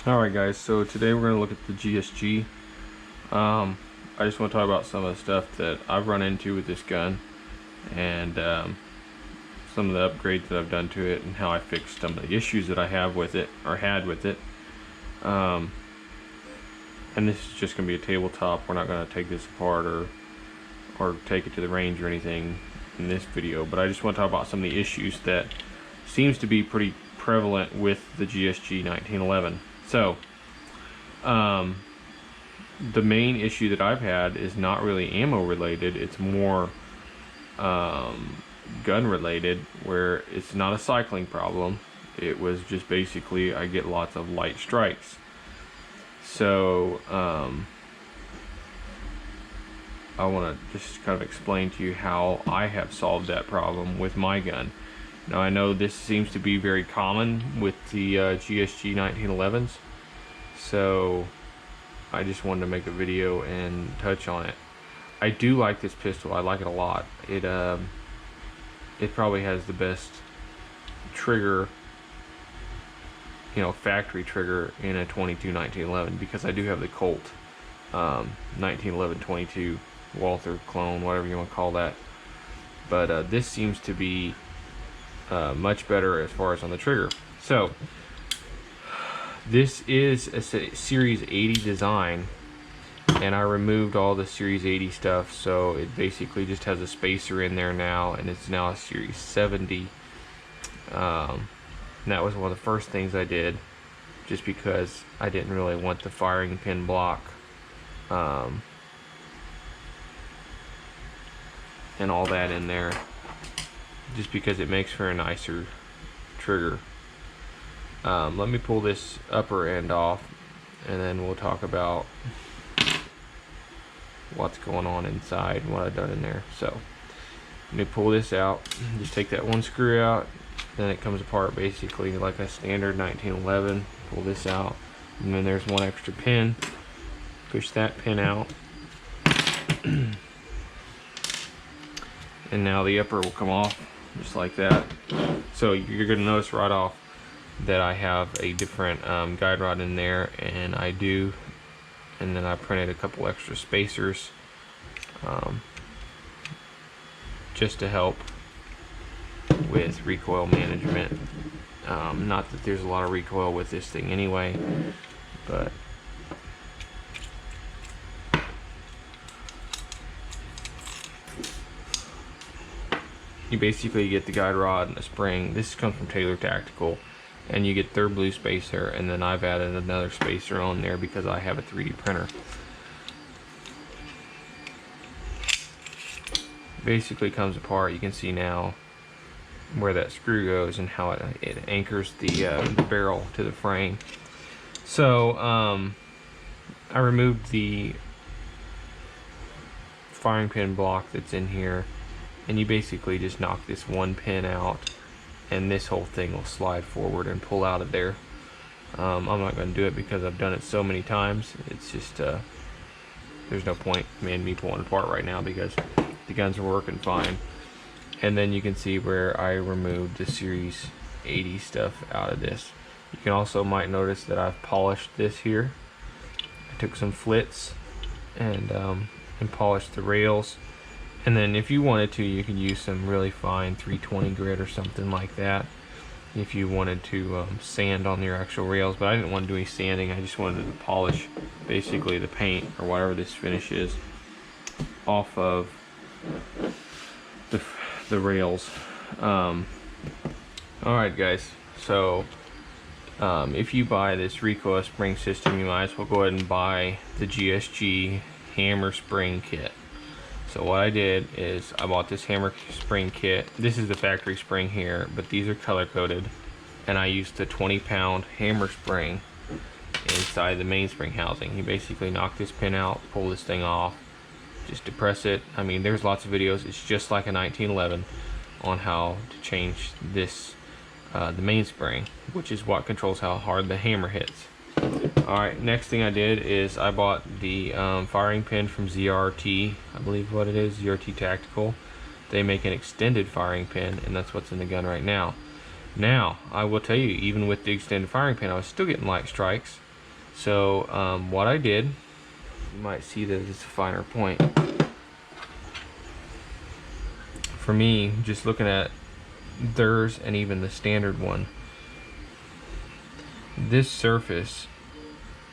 Alright guys, so today we're going to look at the GSG. I just want to talk about some of the stuff that I've run into with this gun and some of the upgrades that I've done to it and how I fixed some of the issues that I have with it or had with it. And this is just going to be a tabletop. We're not going to take this apart or take it to the range or anything in this video, but I just want to talk about some of the issues that seems to be pretty prevalent with the GSG 1911. So, the main issue that I've had is not really ammo related, it's more gun related, where it's not a cycling problem. It was just basically I get lots of light strikes. So, I want to just kind of explain to you how I have solved that problem with my gun. Now I know this seems to be very common with the GSG 1911s, so I just wanted to make a video and touch on it. I do like this pistol. I like it a lot. It probably has the best trigger, you know, factory trigger in a 22 1911, because I do have the Colt 1911 22 Walther clone, whatever you want to call that. But this seems to be much better as far as on the trigger. So this is a Series 80 design, and I removed all the Series 80 stuff, so it basically just has a spacer in there now, and it's now a Series 70. And that was one of the first things I did, just because I didn't really want the firing pin block and all that in there, just because it makes for a nicer trigger. Let me pull this upper end off, and then we'll talk about what's going on inside and what I've done in there. So let me pull this out. Just take that one screw out, then it comes apart basically like a standard 1911. Pull this out, and then there's one extra pin. Push that pin out, and now the upper will come off just like that. So you're going to notice right off that I have a different guide rod in there, and then I printed a couple extra spacers just to help with recoil management. Not that there's a lot of recoil with this thing anyway, but you basically get the guide rod and a spring. This comes from Taylor Tactical, and you get their blue spacer, and then I've added another spacer on there because I have a 3D printer. Basically comes apart. You can see now where that screw goes and how it anchors the barrel to the frame. So I removed the firing pin block that's in here, and you basically just knock this one pin out, and this whole thing will slide forward and pull out of there. I'm not going to do it because I've done it so many times. It's just there's no point in me pulling it apart right now because the guns are working fine. And then you can see where I removed the Series 80 stuff out of this. You can also might notice that I've polished this here. I took some flits and polished the rails. And then if you wanted to, you can use some really fine 320 grit or something like that if you wanted to sand on your actual rails. But I didn't want to do any sanding. I just wanted to polish basically the paint or whatever this finish is off of the rails. Alright guys, so if you buy this recoil spring system, you might as well go ahead and buy the GSG hammer spring kit. So what I did is I bought this hammer spring kit. This is the factory spring here, but these are color coded, and I used the 20-pound hammer spring inside the mainspring housing. You basically knock this pin out, pull this thing off, just depress it. I mean, there's lots of videos. It's just like a 1911 on how to change this the mainspring, which is what controls how hard the hammer hits. Alright, next thing I did is I bought the firing pin from ZRT, I believe what it is, ZRT Tactical. They make an extended firing pin, and that's what's in the gun right now. Now, I will tell you, even with the extended firing pin, I was still getting light strikes. So what I did, you might see that it's a finer point. For me, just looking at theirs and even the standard one, this surface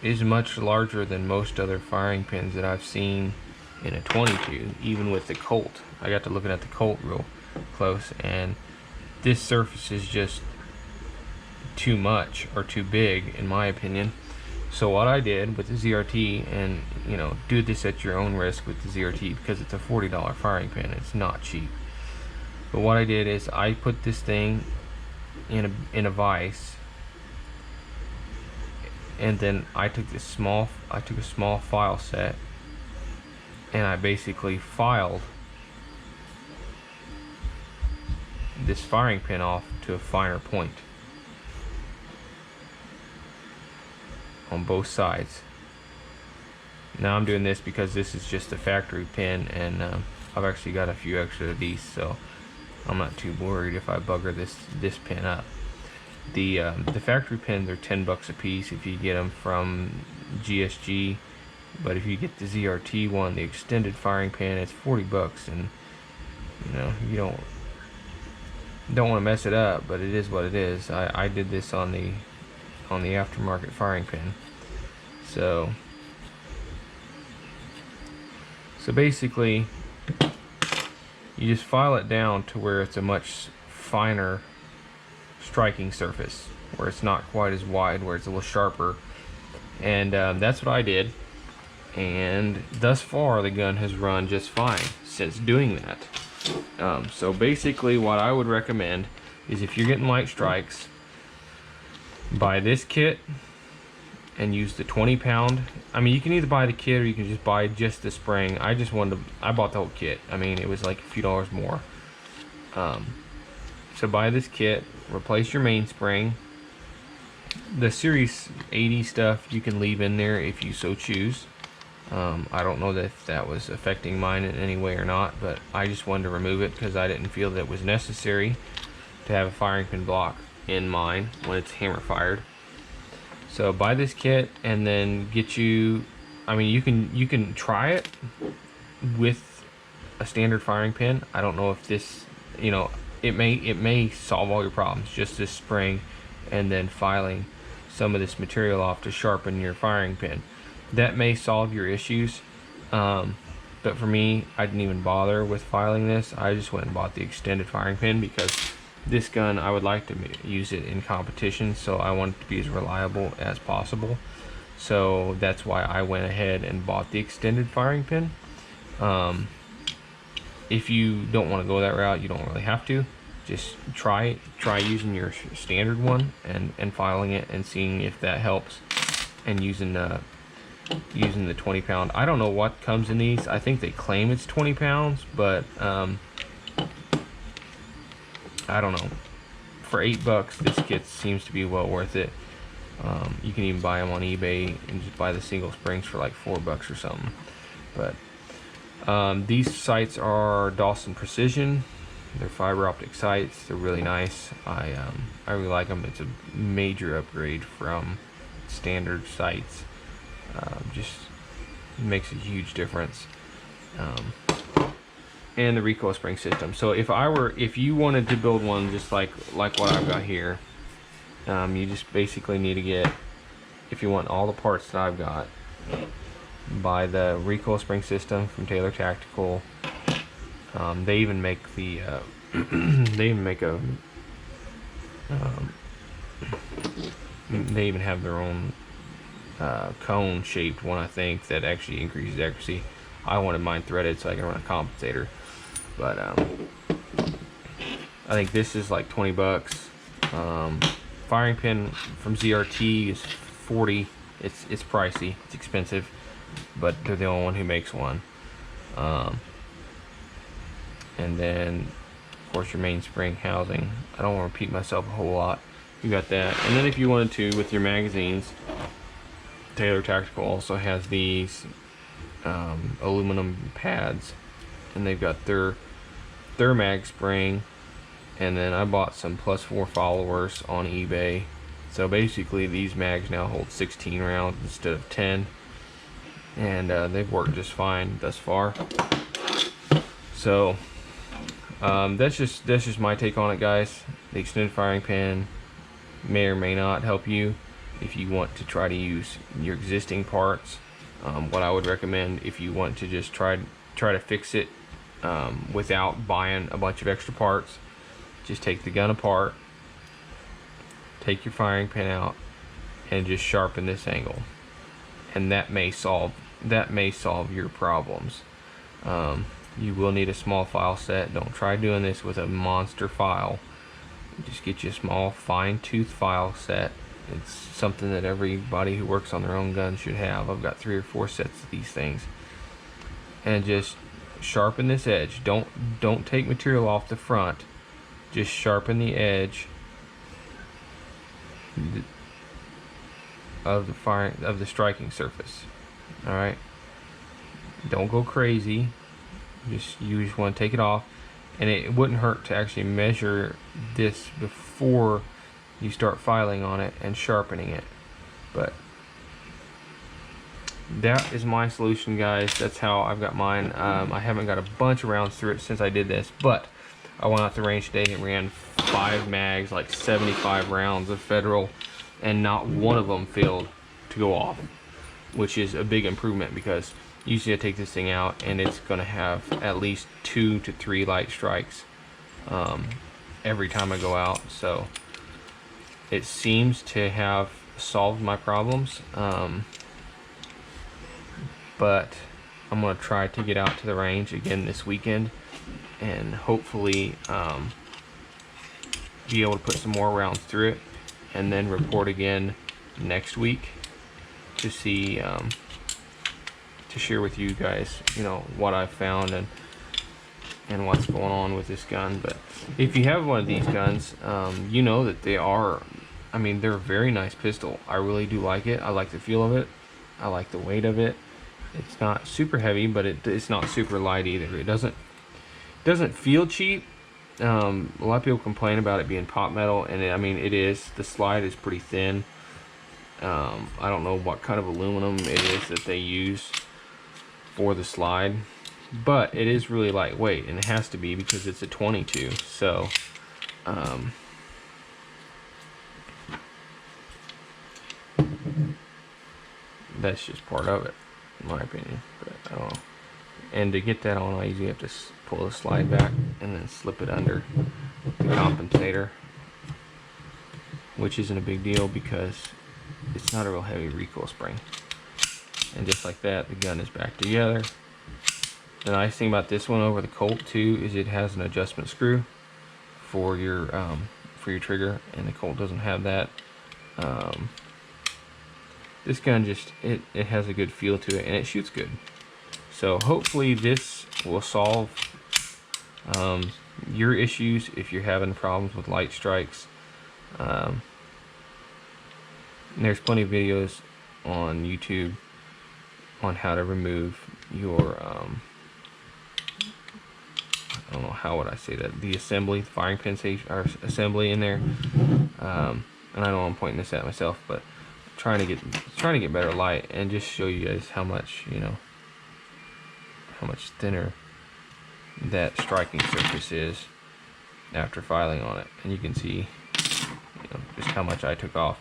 is much larger than most other firing pins that I've seen in a 22, even with the Colt. I got to looking at the Colt real close, and this surface is just too much, or too big in my opinion. So what I did with the ZRT, and you know, do this at your own risk with the ZRT because it's a $40 firing pin, it's not cheap. But what I did is I put this thing in a vise, and then I took a small file set, and I basically filed this firing pin off to a finer point on both sides. Now I'm doing this because this is just a factory pin, and I've actually got a few extra of these, so I'm not too worried if I bugger this pin up. The factory pins are $10 a piece if you get them from GSG, but if you get the ZRT one, the extended firing pin, it's $40, and you know, you don't want to mess it up, but it is what it is. I did this on the aftermarket firing pin. So basically, you just file it down to where it's a much finer striking surface, where it's not quite as wide, where it's a little sharper, and that's what I did. And thus far, the gun has run just fine since doing that. So basically, what I would recommend is, if you're getting light strikes, buy this kit and use the 20-pound. I mean, you can either buy the kit or you can just buy just the spring. I bought the whole kit. I mean, it was like a few dollars more. So buy this kit, replace your mainspring. The Series 80 stuff you can leave in there if you so choose. I don't know if that was affecting mine in any way or not, but I just wanted to remove it because I didn't feel that it was necessary to have a firing pin block in mine when it's hammer fired. So buy this kit, and then get you, I mean, you can try it with a standard firing pin. I don't know if this, you know, it may solve all your problems, just this spring and then filing some of this material off to sharpen your firing pin. That may solve your issues, but for me, I didn't even bother with filing this. I just went and bought the extended firing pin because this gun, I would like to use it in competition, so I want it to be as reliable as possible. So that's why I went ahead and bought the extended firing pin. If you don't want to go that route, you don't really have to. Just try using your standard one and filing it and seeing if that helps, and using the 20-pound. I don't know what comes in these. I think they claim it's 20 pounds, but I don't know. For $8, this kit seems to be well worth it. You can even buy them on eBay and just buy the single springs for like $4 or something. But these sights are Dawson Precision. They're fiber optic sights. They're really nice. I really like them. It's a major upgrade from standard sights. Just makes a huge difference. And the recoil spring system. So if you wanted to build one just like what I've got here, you just basically need to get, if you want all the parts that I've got, buy the recoil spring system from Taylor Tactical. They even make the they even have their own cone shaped one, I think, that actually increases accuracy. I wanted mine threaded so I can run a compensator, but I think this is like $20. Firing pin from ZRT is $40. It's pricey, it's expensive, but they're the only one who makes one. And then of course your mainspring housing. I don't want to repeat myself a whole lot. You got that. And then if you wanted to, with your magazines, Taylor Tactical also has these aluminum pads, and they've got their mag spring. And then I bought some +4 followers on eBay So basically these mags now hold 16 rounds instead of 10, and they've worked just fine thus far. So that's just my take on it, guys. The extended firing pin may or may not help you if you want to try to use your existing parts. What I would recommend, if you want to just try to fix it without buying a bunch of extra parts, just take the gun apart, take your firing pin out, and just sharpen this angle, and that may solve your problems. You will need a small file set. Don't try doing this with a monster file. Just get you a small fine-tooth file set. It's something that everybody who works on their own gun should have. I've got 3 or 4 sets of these things. And just sharpen this edge. Don't take material off the front. Just sharpen the edge of the striking surface. All right. Don't go crazy. You just want to take it off, and it wouldn't hurt to actually measure this before you start filing on it and sharpening it. But that is my solution, guys. That's how I've got mine. I haven't got a bunch of rounds through it since I did this, but I went out to range today and ran 5 mags, like 75 rounds of Federal, and not one of them failed to go off, which is a big improvement, because usually I take this thing out and it's going to have at least 2 to 3 light strikes every time I go out. So it seems to have solved my problems, but I'm going to try to get out to the range again this weekend and hopefully be able to put some more rounds through it, and then report again next week to see to share with you guys, you know, what I've found and what's going on with this gun. But if you have one of these guns, you know that they are, I mean, they're a very nice pistol. I really do like it. I like the feel of it. I like the weight of it. It's not super heavy, but it's not super light either. It doesn't feel cheap. A lot of people complain about it being pot metal, and I mean, it is. The slide is pretty thin. I don't know what kind of aluminum it is that they use for the slide, but it is really lightweight, and it has to be because it's a 22. So that's just part of it, in my opinion. But I don't know. And to get that on, I usually have to pull the slide back and then slip it under the compensator, which isn't a big deal because it's not a real heavy recoil spring. And just like that, the gun is back together. The nice thing about this one over the Colt too is it has an adjustment screw for your trigger, and the Colt doesn't have that. This gun just it has a good feel to it, and it shoots good. So hopefully this will solve your issues if you're having problems with light strikes. There's plenty of videos on YouTube on how to remove your I don't know, how would I say that, the assembly, the firing pin assembly in there. And I know I'm pointing this at myself, but trying to get better light and just show you guys how much, you know, how much thinner that striking surface is after filing on it. And you can see, you know, just how much I took off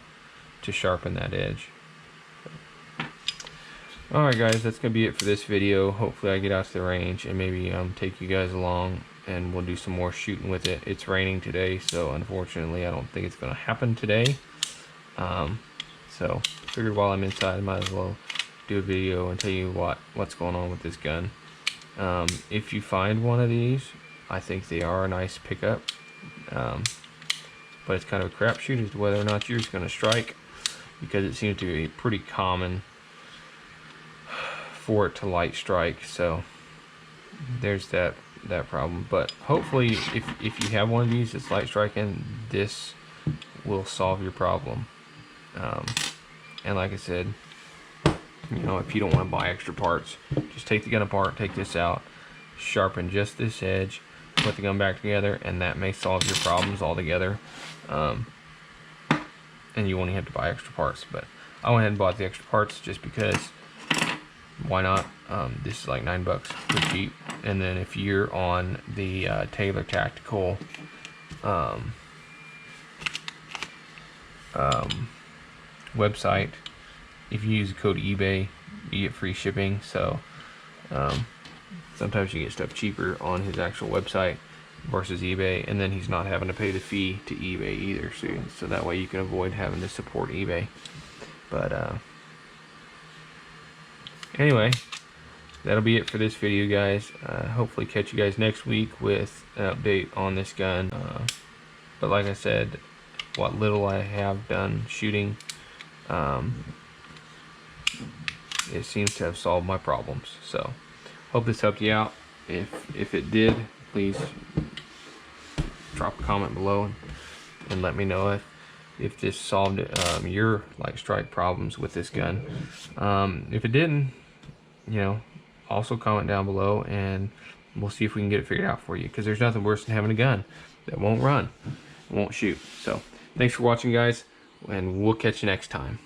to sharpen that edge. Alright guys, that's going to be it for this video. Hopefully I get out to the range and maybe take you guys along and we'll do some more shooting with it. It's raining today, so unfortunately I don't think it's going to happen today. So figured while I'm inside I might as well do a video and tell you what's going on with this gun. If you find one of these, I think they are a nice pickup. But it's kind of a crapshoot as to whether or not yours is going to strike, because it seems to be pretty common for it to light strike. So there's that problem. But hopefully if you have one of these that's light striking, this will solve your problem. And like I said, you know, if you don't want to buy extra parts, just take the gun apart, take this out, sharpen just this edge, put the gun back together, and that may solve your problems altogether. And and you only have to buy extra parts. But I went ahead and bought the extra parts just because, why not? This is like $9, pretty cheap. And then if you're on the Taylor Tactical website, if you use the code eBay, you get free shipping. So sometimes you get stuff cheaper on his actual website versus eBay, and then he's not having to pay the fee to eBay either. So that way you can avoid having to support eBay. But anyway, that'll be it for this video, guys. Hopefully catch you guys next week with an update on this gun. But like I said, what little I have done shooting, it seems to have solved my problems. So hope this helped you out. If it did, please drop a comment below and let me know if this solved your like strike problems with this gun. If it didn't, you know, also comment down below and we'll see if we can get it figured out for you, because there's nothing worse than having a gun that won't run, won't shoot. So thanks for watching, guys, and we'll catch you next time.